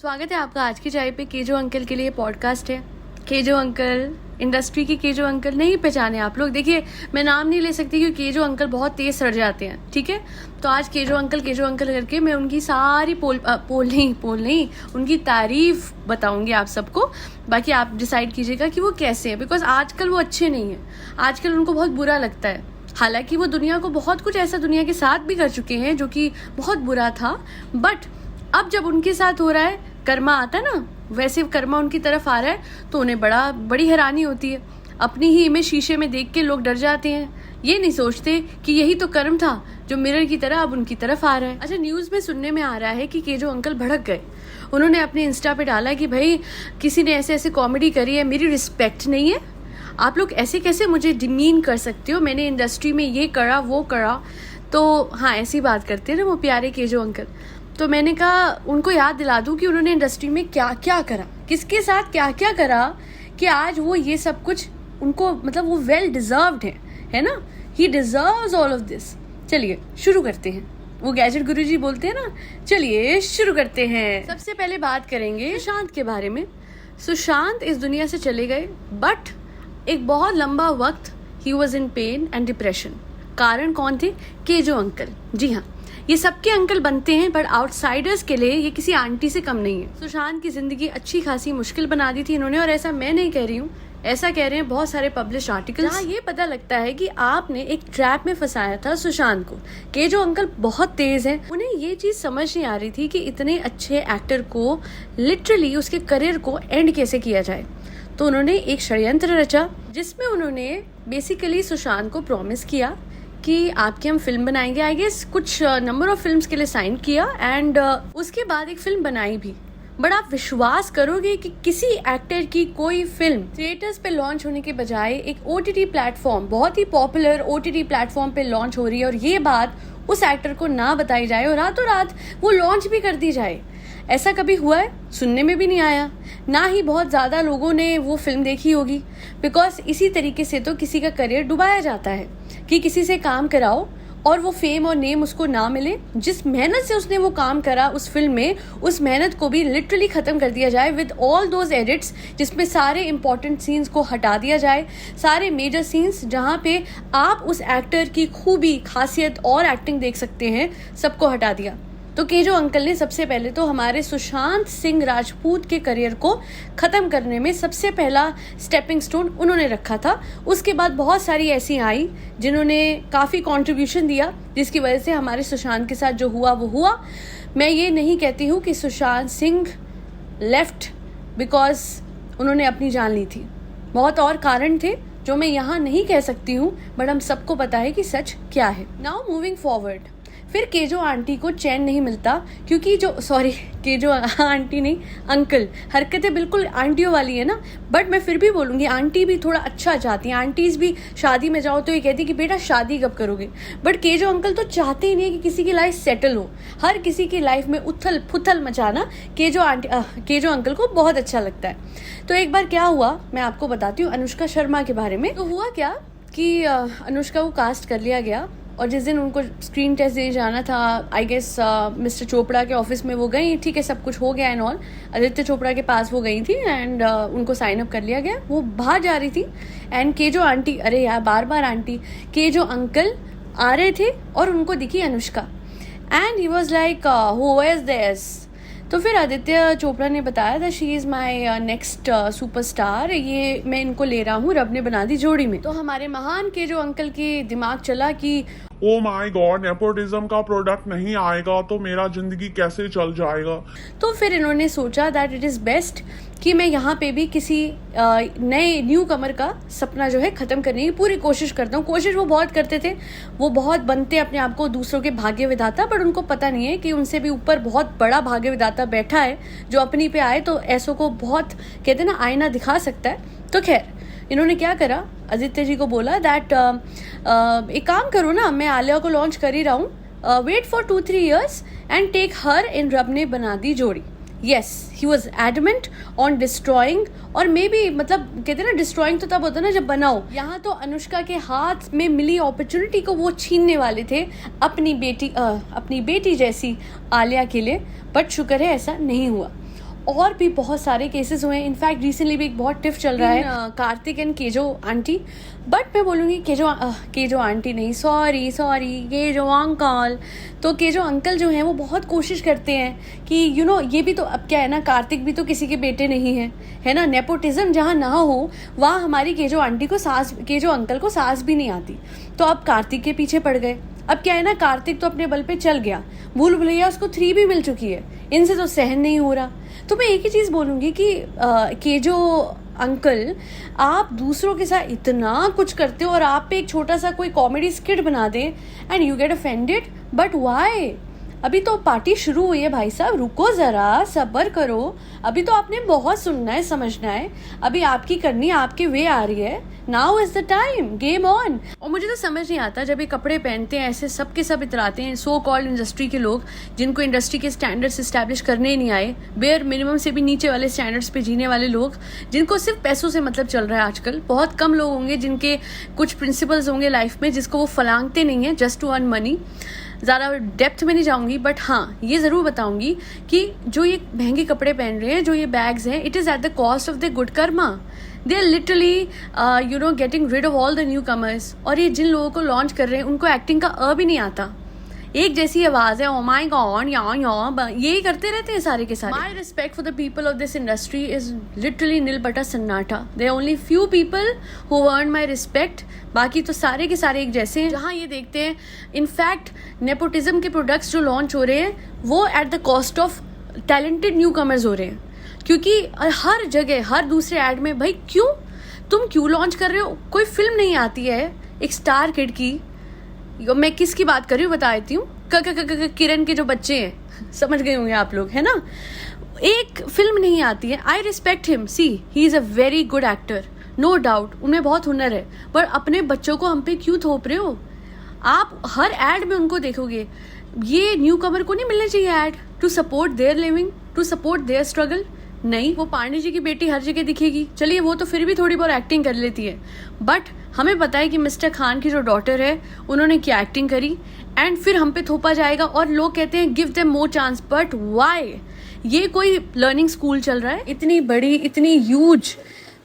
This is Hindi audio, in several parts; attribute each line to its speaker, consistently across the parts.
Speaker 1: स्वागत है आपका आज की चाय पे। केजो अंकल के लिए पॉडकास्ट है। केजो अंकल, इंडस्ट्री की केजो अंकल नहीं पहचाने आप लोग। देखिए, मैं नाम नहीं ले सकती क्योंकि केजो अंकल बहुत तेज सड़ जाते हैं, ठीक है। तो आज केजो अंकल करके मैं उनकी सारी पोल नहीं उनकी तारीफ बताऊंगी आप सबको। बाकी आप डिसाइड कीजिएगा कि वो कैसे हैं, बिकॉज आजकल वो अच्छे नहीं है। आजकल उनको बहुत बुरा लगता है। हालांकि वो दुनिया को बहुत कुछ ऐसा दुनिया के साथ भी कर चुके हैं जो कि बहुत बुरा था, बट अब जब उनके साथ हो रहा है, कर्मा आता है ना, वैसे कर्मा उनकी तरफ आ रहा है तो उन्हें बड़ी हैरानी होती है। अपनी ही इमेज शीशे में देख के लोग डर जाते हैं। ये नहीं सोचते कि यही तो कर्म था जो मिरर की तरह अब उनकी तरफ आ रहा है। अच्छा, न्यूज़ में सुनने में आ रहा है कि केजो अंकल भड़क गए। उन्होंने अपने इंस्टा पे डाला कि भाई किसी ने ऐसे कॉमेडी करी है, मेरी रिस्पेक्ट नहीं है, आप लोग ऐसे कैसे मुझे डिमीन कर सकते हो, मैंने इंडस्ट्री में ये करा वो करा। तो हाँ, ऐसी बात करते हैं ना वो प्यारे केजो अंकल। तो मैंने कहा उनको याद दिला दूं कि उन्होंने इंडस्ट्री में क्या क्या करा, किसके साथ क्या क्या करा कि आज वो ये सब कुछ उनको, मतलब वो वेल डिजर्व्ड है ना। ही डिजर्व्स ऑल ऑफ दिस। चलिए शुरू करते हैं। वो गैजेट गुरुजी बोलते हैं ना, चलिए शुरू करते हैं। सबसे पहले बात करेंगे सुशांत के बारे में। सुशांत इस दुनिया से चले गए, बट एक बहुत लंबा वक्त he was in pen and depression. कारण कौन थे? KJo uncle. जी हाँ, ये सबके अंकल बनते हैं, बट आउटसाइडर्स के लिए ये किसी आंटी से कम नहीं है। सुशांत की जिंदगी अच्छी खासी मुश्किल बना दी थी इन्होंने, और ऐसा मैं नहीं कह रही हूँ, ऐसा कह रहे हैं बहुत सारे पब्लिश आर्टिकल्स, जहाँ ये पता लगता है कि आपने एक ट्रैप में फंसाया था सुशांत को। केजो अंकल बहुत तेज हैं, उन्हें ये चीज समझ नहीं आ रही थी कि इतने अच्छे एक्टर को लिटरली उसके करियर को एंड कैसे किया जाए। तो उन्होंने एक षड्यंत्र रचा जिसमें उन्होंने बेसिकली सुशांत को प्रॉमिस किया कि आपकी हम फिल्म बनाएंगे। आई गेस कुछ नंबर ऑफ फिल्म्स के लिए साइन किया, एंड उसके बाद एक फिल्म बनाई भी। बट आप विश्वास करोगे कि किसी एक्टर की कोई फिल्म थिएटर्स पे लॉन्च होने के बजाय एक ओटीटी प्लेटफॉर्म, बहुत ही पॉपुलर ओटीटी प्लेटफॉर्म पे लॉन्च हो रही है, और ये बात उस एक्टर को ना बताई जाए और रातों रात वो लॉन्च भी कर दी जाए। ऐसा कभी हुआ है? सुनने में भी नहीं आया। ना ही बहुत ज़्यादा लोगों ने वो फिल्म देखी होगी, बिकॉज इसी तरीके से तो किसी का करियर डुबाया जाता है कि किसी से काम कराओ और वो फेम और नेम उसको ना मिले। जिस मेहनत से उसने वो काम करा उस फिल्म में, उस मेहनत को भी लिटरली ख़त्म कर दिया जाए विद ऑल दोज एडिट्स, जिसमें सारे इंपॉर्टेंट सीन्स को हटा दिया जाए, सारे मेजर सीन्स जहाँ पे आप उस एक्टर की खूबी, खासियत और एक्टिंग देख सकते हैं, सबको हटा दिया। तो केजो अंकल ने सबसे पहले तो हमारे सुशांत सिंह राजपूत के करियर को ख़त्म करने में सबसे पहला स्टेपिंग स्टोन उन्होंने रखा था। उसके बाद बहुत सारी ऐसी आई जिन्होंने काफ़ी कंट्रीब्यूशन दिया, जिसकी वजह से हमारे सुशांत के साथ जो हुआ वो हुआ। मैं ये नहीं कहती हूँ कि सुशांत सिंह लेफ्ट बिकॉज उन्होंने अपनी जान ली थी, बहुत और कारण थे जो मैं यहाँ नहीं कह सकती हूँ, बट हम सबको पता है कि सच क्या है। नाउ मूविंग फॉरवर्ड, फिर केजो आंटी को चैन नहीं मिलता क्योंकि केजो आंटी नहीं, अंकल, हरकतें बिल्कुल आंटियों वाली है ना, बट मैं फिर भी बोलूँगी आंटी भी थोड़ा अच्छा चाहती हैं। आंटीज भी शादी में जाओ तो ये कहती कि बेटा शादी कब करोगे, बट केजो अंकल तो चाहते ही नहीं है कि किसी की लाइफ सेटल हो। हर किसी की लाइफ में उथल पुथल मचाना केजो अंकल को बहुत अच्छा लगता है। तो एक बार क्या हुआ मैं आपको बताती हूँ अनुष्का शर्मा के बारे में। तो हुआ क्या कि अनुष्का को कास्ट कर लिया गया, और जिस दिन उनको स्क्रीन टेस्ट देने जाना था, आई गेस मिस्टर चोपड़ा के ऑफिस में वो गई, ठीक है, सब कुछ हो गया एंड ऑल, आदित्य चोपड़ा के पास वो गई थी एंड उनको साइन अप कर लिया गया। वो बाहर जा रही थी एंड केजो आंटी, अरे यार बार बार आंटी, केजो अंकल आ रहे थे और उनको दिखी Anushka and he was like who is this. तो फिर आदित्य चोपड़ा ने बताया था she is my next superstar, ये मैं इनको ले रहा हूँ, रब ने बना दी जोड़ी में। तो हमारे महान केजो अंकल के दिमाग चला कि
Speaker 2: ओ माय गॉड, नेपोटिज्म का प्रोडक्ट नहीं आएगा तो मेरा जिंदगी कैसे चल जाएगा।
Speaker 1: तो फिर इन्होंने सोचा दैट इट इज़ बेस्ट कि मैं यहाँ पे भी किसी नए न्यू कमर का सपना जो है ख़त्म करने की पूरी कोशिश करता हूँ। कोशिश वो बहुत करते थे, वो बहुत बनते अपने आप को दूसरों के भाग्य विधाता, बट उनको पता नहीं है कि उनसे भी ऊपर बहुत बड़ा भाग्य विधाता बैठा है जो अपनी पे आए तो ऐसों को बहुत, कहते हैं ना, आईना दिखा सकता है। तो खैर इन्होंने क्या करा, आदित्य जी को बोला दैट एक काम करो ना, मैं आलिया को लॉन्च कर ही रहा हूँ, wait for 2-3 years and take her in Rab Ne बना दी जोड़ी। Yes, he was adamant on destroying, और मे बी, मतलब कहते हैं ना डिस्ट्रॉइंग तो तब होता है ना जब बनाओ। यहाँ तो अनुष्का के हाथ में मिली अपॉर्चुनिटी को वो छीनने वाले थे अपनी बेटी जैसी आलिया के लिए, बट शुक्र है ऐसा नहीं हुआ। और भी बहुत सारे केसेस हुए हैं। इनफैक्ट रिसेंटली भी एक बहुत टिफ चल रहा है Kartik and KJo aunty. But मैं बोलूँगी केजो आंटी नहीं, सॉरी केजो अंकल। तो केजो अंकल जो हैं वो बहुत कोशिश करते हैं कि ये भी तो अब क्या है ना, कार्तिक भी तो किसी के बेटे नहीं है ना। नेपोटिज्म जहाँ ना हो वहाँ हमारी केजो अंकल को सास भी नहीं आती। तो अब कार्तिक के पीछे पड़ गए। अब क्या है ना, कार्तिक तो अपने बल पे चल गया, भूल भुलैया उसको 3 भी मिल चुकी है, इनसे तो सहन नहीं हो रहा। तो मैं एक ही चीज़ बोलूँगी कि जो अंकल आप दूसरों के साथ इतना कुछ करते हो और आप पे एक छोटा सा कोई कॉमेडी स्किट बना दे and you get offended, but why? अभी तो पार्टी शुरू हुई है भाई साहब, रुको ज़रा, सब्र करो। अभी तो आपने बहुत सुनना है, समझना है। अभी आपकी करनी आपके वे आ रही है। Now is the time, game on. और मुझे तो समझ नहीं आता जब ये कपड़े पहनते हैं ऐसे सब के सब इतराते हैं सो कॉल्ड इंडस्ट्री के लोग, जिनको इंडस्ट्री के स्टैंडर्ड्स इस्टेब्लिश करने ही नहीं आए, बेयर मिनिमम से भी नीचे वाले स्टैंडर्ड्स पे जीने वाले लोग, जिनको सिर्फ पैसों से मतलब चल रहा है आजकल। बहुत कम लोग होंगे जिनके कुछ प्रिंसिपल्स होंगे लाइफ में जिसको वो फलांगते नहीं है जस्ट टू अर्न मनी। ज़्यादा डेप्थ में नहीं जाऊंगी, बट हाँ ये ज़रूर बताऊंगी कि जो ये महंगे कपड़े पहन रहे हैं, जो ये बैग्स हैं, it is at the cost of the good karma. They are literally getting rid of all the newcomers. और ये जिन लोगों को लॉन्च कर रहे हैं उनको एक्टिंग का भी नहीं आता। एक जैसी आवाज है, ओ माय गॉड, यही करते रहते हैं सारे के सारे। My respect for the people of this industry is literally नील बटा सन्नाटा। They are only few people who earn my respect, बाकी तो सारे के सारे एक जैसे हैं। जहाँ ये देखते हैं इनफैक्ट नेपोटिज्म के प्रोडक्ट्स जो लॉन्च हो रहे हैं वो eight the cost of talented new commerce हो रहे हैं। क्योंकि हर जगह हर दूसरे एड में, भाई तुम क्यों लॉन्च कर रहे हो? कोई फिल्म नहीं आती है एक स्टार किड की, मैं किसकी बात कर रही हूँ बता देती हूँ, किरण के जो बच्चे हैं, समझ गए होंगे आप लोग, है ना। एक फिल्म नहीं आती है। I respect him, see he is a very good actor, no doubt, उनमें बहुत हुनर है, पर अपने बच्चों को हम पे क्यों थोप रहे हो? आप हर एड में उनको देखोगे, ये न्यू कमर को नहीं मिलने चाहिए aid to support their living, to support their struggle? नहीं, वो पांडे जी की बेटी हर जगह दिखेगी, चलिए वो तो फिर भी थोड़ी बहुत एक्टिंग कर लेती है, बट हमें पता है कि मिस्टर खान की जो डॉटर है उन्होंने क्या एक्टिंग करी, एंड फिर हम पे थोपा जाएगा और लोग कहते हैं give them more chance. But why? ये कोई लर्निंग स्कूल चल रहा है? इतनी बड़ी, इतनी ह्यूज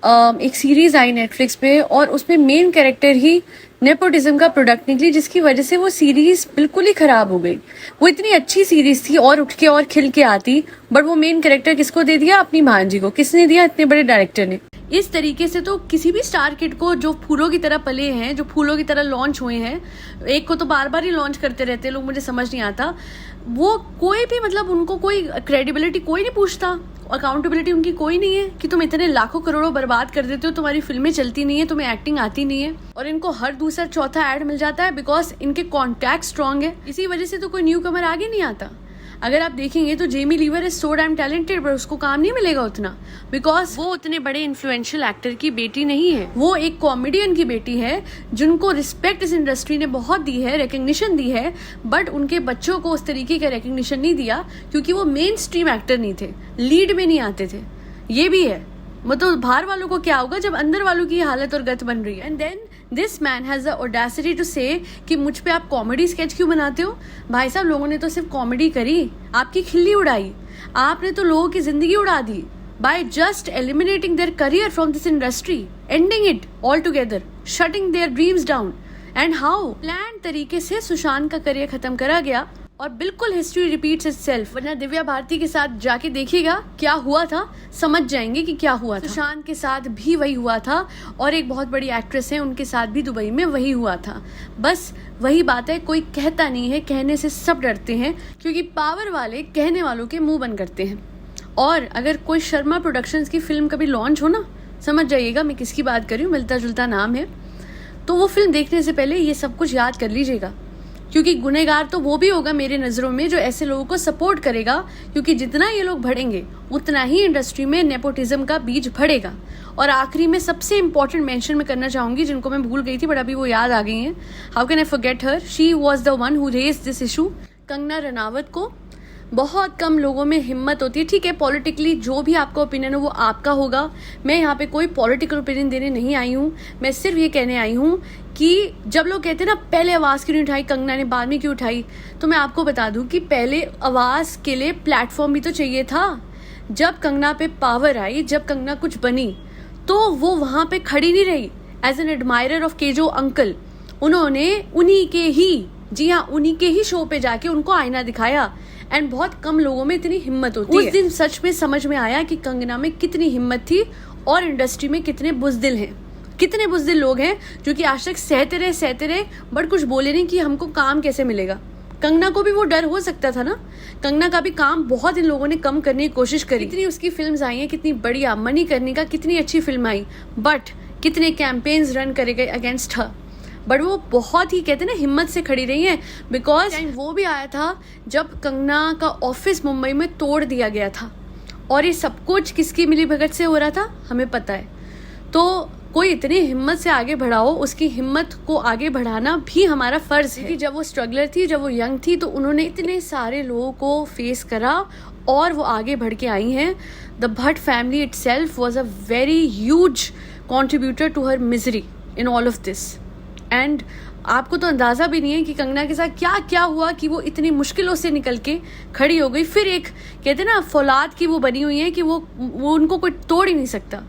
Speaker 1: एक सीरीज आई नेटफ्लिक्स पे और उसमें मेन कैरेक्टर ही नेपोटिज्म का प्रोडक्ट निकली, जिसकी वजह से वो सीरीज बिल्कुल ही खराब हो गई। वो इतनी अच्छी सीरीज थी और उठ के और खिल के आती, बट वो मेन कैरेक्टर किसको दे दिया? अपनी भांजी को। किसने दिया? इतने बड़े डायरेक्टर ने। इस तरीके से तो किसी भी स्टार किड को जो फूलों की तरह पले हैं, जो फूलों की तरह लॉन्च हुए हैं, एक को तो बार बार ही लॉन्च करते रहते हैं लोग, मुझे समझ नहीं आता। वो कोई भी मतलब उनको कोई क्रेडिबिलिटी कोई नहीं पूछता, अकाउंटेबिलिटी उनकी कोई नहीं है कि तुम इतने लाखों करोड़ों बर्बाद कर देते हो, तुम्हारी फिल्में चलती नहीं है, तुम्हें एक्टिंग आती नहीं है, और इनको हर दूसरा चौथा ऐड मिल जाता है बिकॉज इनके कॉन्टैक्ट स्ट्रांग है। इसी वजह से तो कोई न्यू कमर आगे नहीं आता। अगर आप देखेंगे तो Jamie Lever is so damn talented, पर उसको काम नहीं मिलेगा उतना, बिकॉज वो उतने बड़े इन्फ्लुएंशियल एक्टर की बेटी नहीं है, वो एक कॉमेडियन की बेटी है जिनको रिस्पेक्ट इस इंडस्ट्री ने बहुत दी है, रिकग्निशन दी है, बट उनके बच्चों को उस तरीके का रिकग्निशन नहीं दिया क्योंकि वो मेन स्ट्रीम एक्टर नहीं थे, लीड में नहीं आते थे। ये भी है, मतलब बाहर वालों को क्या होगा जब अंदर वालों की हालत और गत बन रही है। And then this man has the audacity to say कि मुझ पे आप कॉमेडी स्केच क्यों बनाते हो? भाई साहब, लोगों ने तो सिर्फ कॉमेडी करी, आपकी खिल्ली उड़ाई, आपने तो लोगों की जिंदगी उड़ा दी by just eliminating their career from this industry, ending it all together, shutting their dreams down. And how plan तरीके से सुशांत का करियर खत्म करा गया और बिल्कुल हिस्ट्री रिपीट्स इटसेल्फ। वरना दिव्या भारती के साथ जाके देखिएगा क्या हुआ था, समझ जाएंगे कि क्या हुआ था। सुशांत के साथ भी वही हुआ था और एक बहुत बड़ी एक्ट्रेस है उनके साथ भी दुबई में वही हुआ था। बस वही बात है, कोई कहता नहीं है, कहने से सब डरते हैं क्योंकि पावर वाले कहने वालों के मुंह बंद करते हैं। और अगर कोई शर्मा प्रोडक्शंस की फिल्म कभी लॉन्च हो ना, समझ जाइएगा मैं किसकी बात कर रही हूँ, मिलता जुलता नाम है, तो वो फिल्म देखने से पहले ये सब कुछ याद कर लीजिएगा, क्योंकि गुनहगार तो वो भी होगा मेरे नज़रों में जो ऐसे लोगों को सपोर्ट करेगा, क्योंकि जितना ये लोग बढ़ेंगे उतना ही इंडस्ट्री में नेपोटिज्म का बीज बढ़ेगा। और आखिरी में सबसे इंपॉर्टेंट मेंशन मैं करना चाहूंगी, जिनको मैं भूल गई थी बट अभी वो याद आ गई हैं। How can I forget her, she was the one who raised this issue. Kangana Ranaut को बहुत कम लोगों में हिम्मत होती है, ठीक है पॉलिटिकली जो भी आपका ओपिनियन है वो आपका होगा, मैं यहाँ पे कोई पॉलिटिकल ओपिनियन देने नहीं आई हूँ, मैं सिर्फ ये कहने आई हूँ कि जब लोग कहते हैं ना पहले आवाज़ क्यों नहीं उठाई कंगना ने, बाद में क्यों उठाई, तो मैं आपको बता दूं कि पहले आवाज़ के लिए प्लेटफॉर्म भी तो चाहिए था। जब कंगना पे पावर आई, जब कंगना कुछ बनी, तो वो वहां पे खड़ी नहीं रही as an admirer of KJo uncle. उन्होंने उन्हीं के ही, जी हाँ, उन्हीं के ही शो पे जाके उनको आईना दिखाया। एंड बहुत कम लोगों में इतनी हिम्मत होती है। उस दिन सच में समझ में आया कि कंगना में कितनी हिम्मत थी और इंडस्ट्री में कितने बुज़दिल हैं, कितने बुज़दिल लोग हैं जो कि आज तक सहते रहे बट कुछ बोले नहीं कि हमको काम कैसे मिलेगा। कंगना को भी वो डर हो सकता था ना, कंगना का भी काम बहुत इन लोगों ने कम करने की कोशिश करी। कितनी उसकी फिल्म्स आई हैं, कितनी बढ़िया, मणिकर्णिका कितनी अच्छी फिल्म आई, बट कितने कैंपेन्स रन करे गए अगेंस्ट हर, बट वो बहुत ही, कहते हैं ना, हिम्मत से खड़ी रही हैं। बिकॉज टाइम वो भी आया था जब कंगना का ऑफिस मुंबई में तोड़ दिया गया था, और ये सब कुछ किसकी मिलीभगत से हो रहा था हमें पता है। तो कोई इतनी हिम्मत से आगे बढ़ाओ, उसकी हिम्मत को आगे बढ़ाना भी हमारा फर्ज है। कि जब वो स्ट्रगलर थी, जब वो यंग थी, तो उन्होंने इतने सारे लोगों को फेस करा और वो आगे बढ़ के आई हैं। The Bhatt family itself was a very huge contributor to her misery in all of this. And आपको तो अंदाज़ा भी नहीं है कि कंगना के साथ क्या क्या हुआ कि वो इतनी मुश्किलों से निकल के खड़ी हो गई। फिर एक, कहते हैं ना, फौलाद की वो बनी हुई है कि वो उनको कोई तोड़ ही नहीं सकता।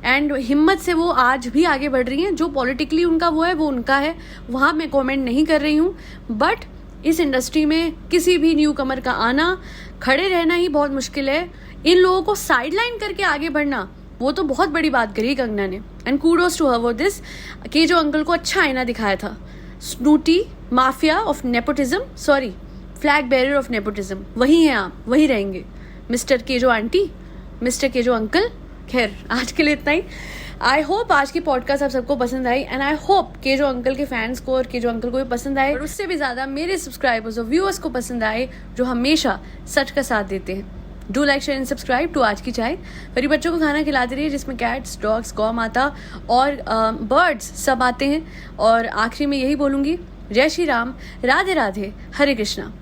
Speaker 1: एंड हिम्मत से वो आज भी आगे बढ़ रही हैं। जो पॉलिटिकली उनका वो है वो उनका है, वहाँ मैं कमेंट नहीं कर रही हूँ। बट इस इंडस्ट्री में किसी भी न्यू कमर का आना, खड़े रहना ही बहुत मुश्किल है। इन लोगों को साइडलाइन करके आगे बढ़ना, वो तो बहुत बड़ी बात करी कंगना ने। And kudos to her for this. KJo uncle को अच्छा आईना दिखाया था। Snooty mafia of nepotism, sorry, flag bearer of nepotism, वही हैं आप, वही रहेंगे। Mister KJo aunty, mister KJo uncle. खैर, आज के लिए इतना ही। आई होप आज की पॉडकास्ट आप सबको पसंद आई, and I hope KJo uncle के फैंस को और केजो अंकल को भी पसंद आए, और उससे भी ज्यादा मेरे सब्सक्राइबर्स और व्यूअर्स को पसंद आए जो हमेशा सच का साथ देते हैं। Do like, share and subscribe to आज की चाय। मेरी बच्चों को खाना खिलाते रहिए जिसमें कैट्स, डॉग्स, गौ माता और बर्ड्स सब आते हैं। और आखिरी में यही बोलूँगी, जय श्री राम, राधे राधे, हरे कृष्णा।